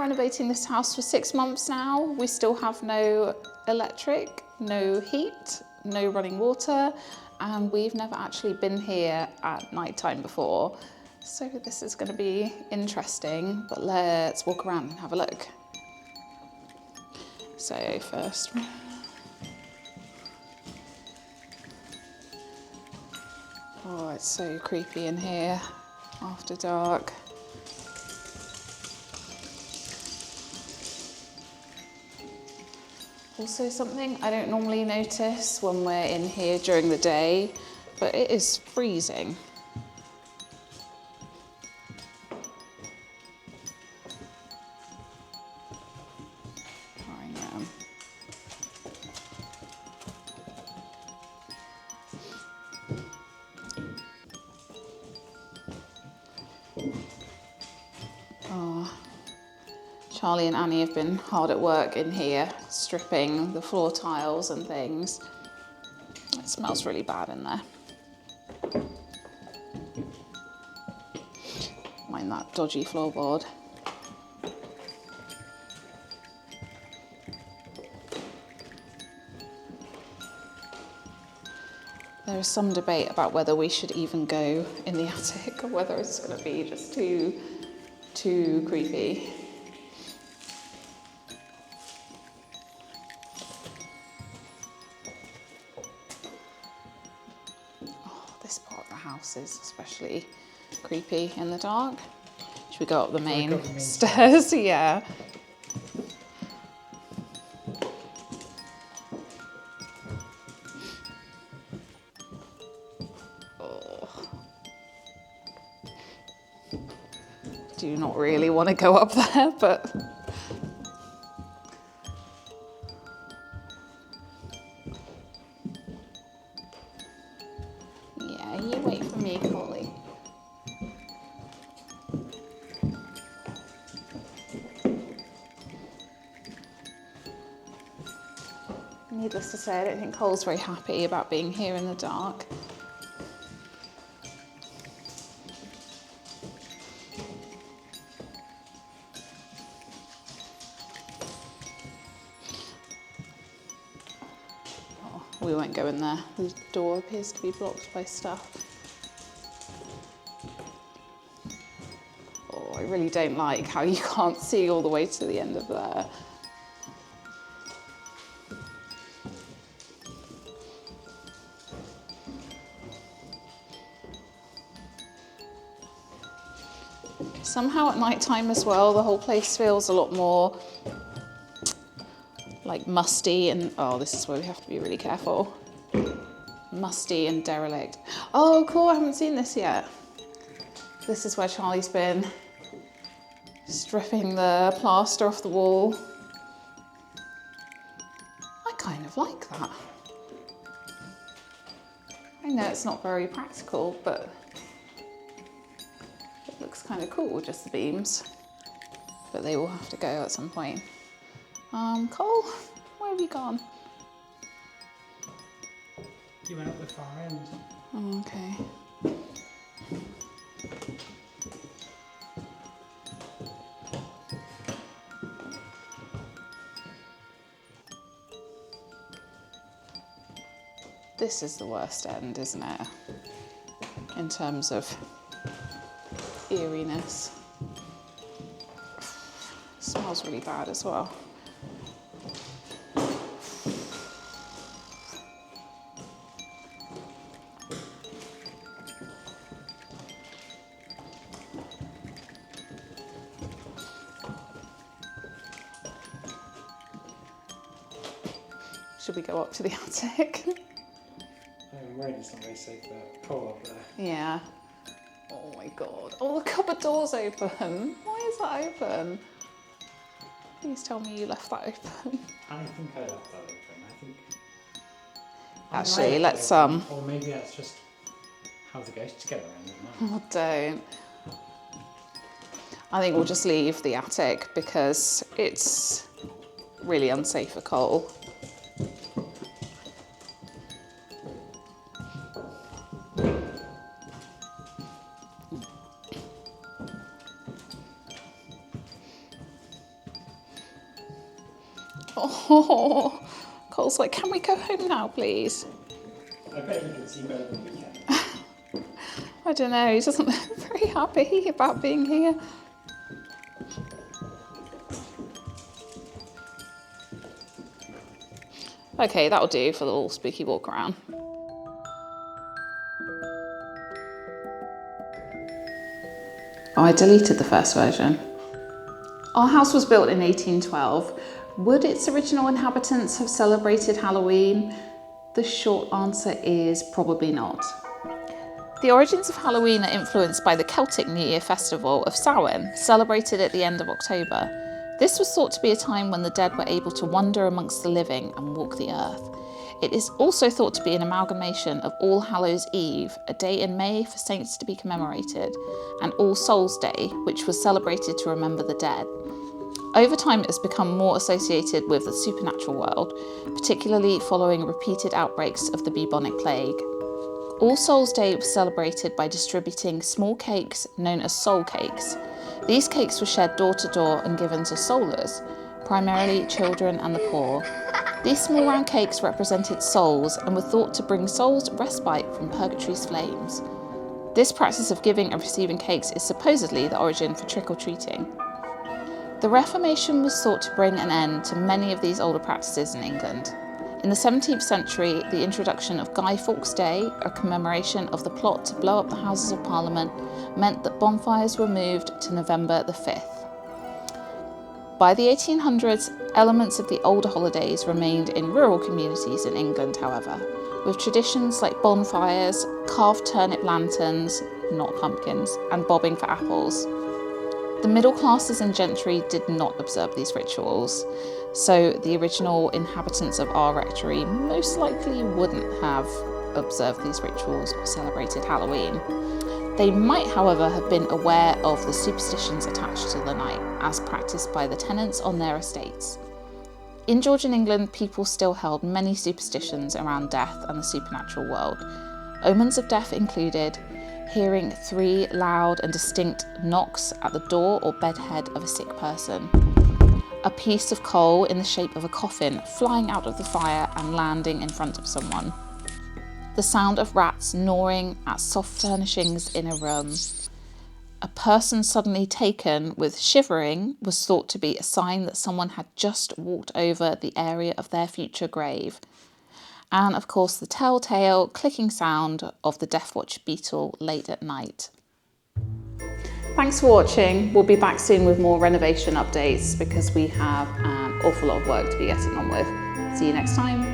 renovating this house for 6 months now. We still have no electric, no heat, no running water, and we've never actually been here at night time before. So this is going to be interesting, but let's walk around and have a look. So first, oh, it's so creepy in here after dark. Also something I don't normally notice when we're in here during the day, but it is freezing. Charlie and Annie have been hard at work in here, stripping the floor tiles and things. It smells really bad in there. Mind that dodgy floorboard. There is some debate about whether we should even go in the attic or whether it's going to be just too creepy. This part of the house is especially creepy in the dark. Should we go up the main stairs? Yeah. Oh. Do not really want to go up there, but yeah, you wait for me, Collie. Needless to say, I don't think Cole's very happy about being here in the dark. Oh, we won't go in there. The door appears to be blocked by stuff. Oh, I really don't like how you can't see all the way to the end of there. Somehow at night time as well, the whole place feels a lot more like musty and, oh, this is where we have to be really careful. Musty and derelict. Oh, cool, I haven't seen this yet. This is where Charlie's been stripping the plaster off the wall. I kind of like that. I know it's not very practical, but it looks kind of cool, just the beams. But they will have to go at some point. Cole, where have you gone? You went up the far end. Oh, okay. This is the worst end, isn't it? In terms of eeriness. It smells really bad as well. Should we go up to the attic? I'm worried it's not very safe for Cole up there. Yeah. Oh my god. Oh, the cupboard door's open. Why is that open? Please tell me you left that open. I think I left that open. I think. Actually, let's Or maybe that's just how the ghosts get around it now. Oh, don't. I think we'll just leave the attic because it's really unsafe for Cole. Oh, Cole's like, can we go home now, please? I bet you can see better than we can. I don't know, he doesn't look very happy about being here. Okay, that'll do for the little spooky walk around. Oh, I deleted the first version. Our house was built in 1812. Would its original inhabitants have celebrated Halloween? The short answer is probably not. The origins of Halloween are influenced by the Celtic New Year festival of Samhain, celebrated at the end of October. This was thought to be a time when the dead were able to wander amongst the living and walk the earth. It is also thought to be an amalgamation of All Hallows Eve, a day in May for saints to be commemorated, and All Souls Day, which was celebrated to remember the dead. Over time, it has become more associated with the supernatural world, particularly following repeated outbreaks of the bubonic plague. All Souls Day was celebrated by distributing small cakes known as soul cakes. These cakes were shared door to door and given to soulers, primarily children and the poor. These small round cakes represented souls and were thought to bring souls respite from purgatory's flames. This practice of giving and receiving cakes is supposedly the origin for trick-or-treating. The Reformation was thought to bring an end to many of these older practices in England. In the 17th century, the introduction of Guy Fawkes Day, a commemoration of the plot to blow up the Houses of Parliament, meant that bonfires were moved to November the 5th. By the 1800s, elements of the older holidays remained in rural communities in England, however, with traditions like bonfires, carved turnip lanterns, not pumpkins, and bobbing for apples. The middle classes and gentry did not observe these rituals, so the original inhabitants of our rectory most likely wouldn't have observed these rituals or celebrated Halloween. They might, however, have been aware of the superstitions attached to the night, as practiced by the tenants on their estates. In Georgian England, people still held many superstitions around death and the supernatural world. Omens of death included hearing 3 loud and distinct knocks at the door or bedhead of a sick person, a piece of coal in the shape of a coffin flying out of the fire and landing in front of someone, the sound of rats gnawing at soft furnishings in a room. A person suddenly taken with shivering was thought to be a sign that someone had just walked over the area of their future grave. And of course the telltale clicking sound of the Death Watch beetle late at night. Thanks for watching. We'll be back soon with more renovation updates because we have an awful lot of work to be getting on with. See you next time.